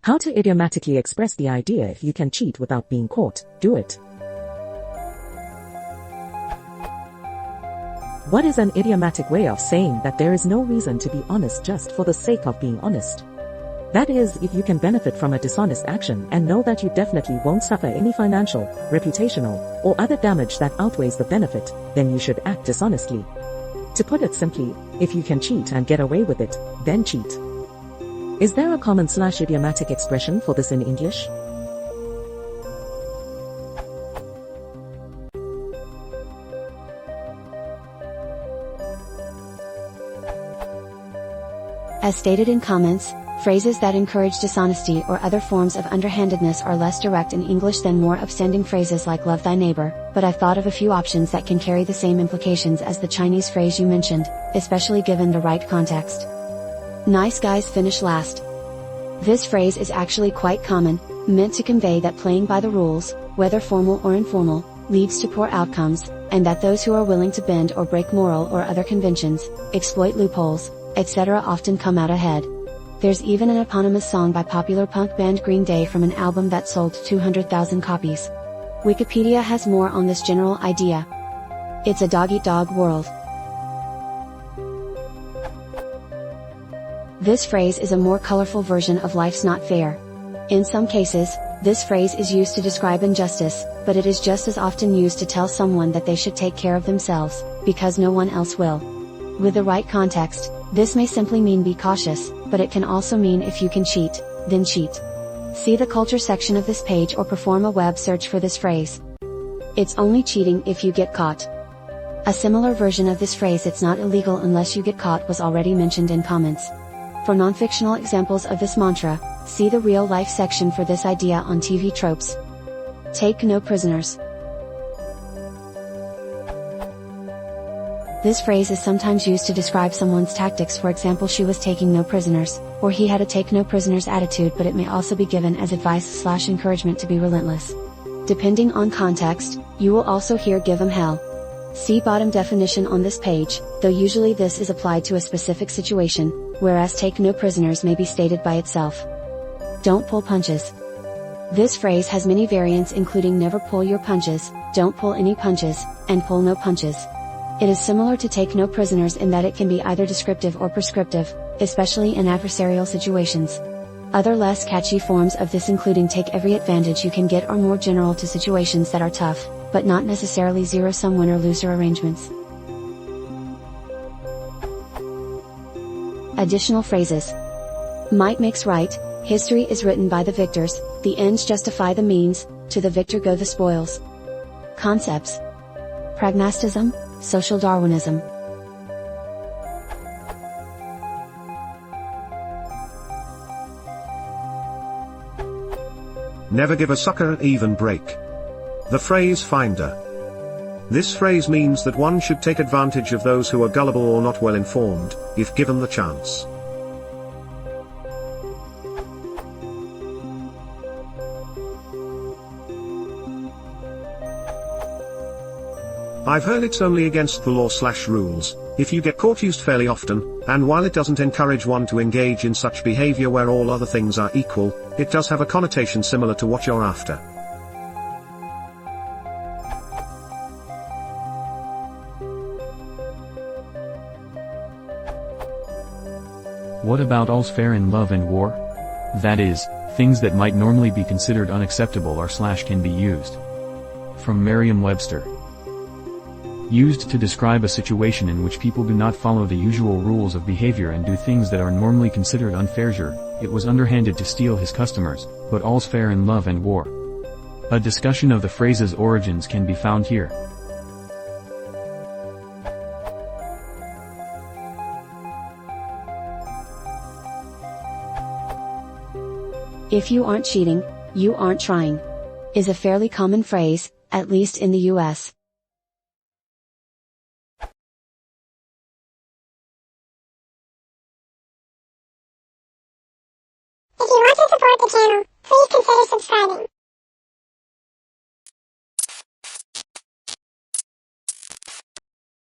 How to idiomatically express the idea: if you can cheat without being caught, do it. What is an idiomatic way of saying that there is no reason to be honest just for the sake of being honest? That is, if you can benefit from a dishonest action and know that you definitely won't suffer any financial, reputational, or other damage that outweighs the benefit, then you should act dishonestly. To put it simply, if you can cheat and get away with it, then cheat. Is there a common/idiomatic expression for this in English? As stated in comments, phrases that encourage dishonesty or other forms of underhandedness are less direct in English than more upstanding phrases like love thy neighbor, but I've thought of a few options that can carry the same implications as the Chinese phrase you mentioned, especially given the right context. Nice guys finish last. This phrase is actually quite common, meant to convey that playing by the rules, whether formal or informal, leads to poor outcomes, and that those who are willing to bend or break moral or other conventions, exploit loopholes, etc. often come out ahead. There's even an eponymous song by popular punk band Green Day from an album that sold 200,000 copies. Wikipedia has more on this general idea. It's a dog-eat-dog world. This phrase is a more colorful version of life's not fair. In some cases, this phrase is used to describe injustice, but it is just as often used to tell someone that they should take care of themselves, because no one else will. With the right context, this may simply mean be cautious, but it can also mean if you can cheat, then cheat. See the culture section of this page or perform a web search for this phrase. It's only cheating if you get caught. A similar version of this phrase, it's not illegal unless you get caught, was already mentioned in comments. For non-fictional examples of this mantra, see the real life section for this idea on TV tropes. Take no prisoners. This phrase is sometimes used to describe someone's tactics, for example, she was taking no prisoners, or he had a take no prisoners attitude, but it may also be given as advice/encouragement to be relentless. Depending on context, you will also hear give 'em hell. See bottom definition on this page, though usually this is applied to a specific situation, whereas take no prisoners may be stated by itself. Don't pull punches. This phrase has many variants, including never pull your punches, don't pull any punches, and pull no punches. It is similar to take no prisoners in that it can be either descriptive or prescriptive, especially in adversarial situations. Other less catchy forms of this including take every advantage you can get are more general to situations that are tough, but not necessarily zero-sum winner-loser arrangements. Additional phrases. Might makes right, history is written by the victors, the ends justify the means, to the victor go the spoils. Concepts. Pragmatism, social Darwinism. Never give a sucker an even break. The phrase finder. This phrase means that one should take advantage of those who are gullible or not well informed, if given the chance. I've heard it's only against the law/rules, if you get caught, used fairly often, and while it doesn't encourage one to engage in such behavior where all other things are equal, it does have a connotation similar to what you're after. What about all's fair in love and war? That is, things that might normally be considered unacceptable are/can be used. From Merriam-Webster. Used to describe a situation in which people do not follow the usual rules of behavior and do things that are normally considered unfair. It was underhanded to steal his customers, but all's fair in love and war. A discussion of the phrase's origins can be found here. If you aren't cheating, you aren't trying, is a fairly common phrase, at least in the US. If you want to support the channel, please consider subscribing.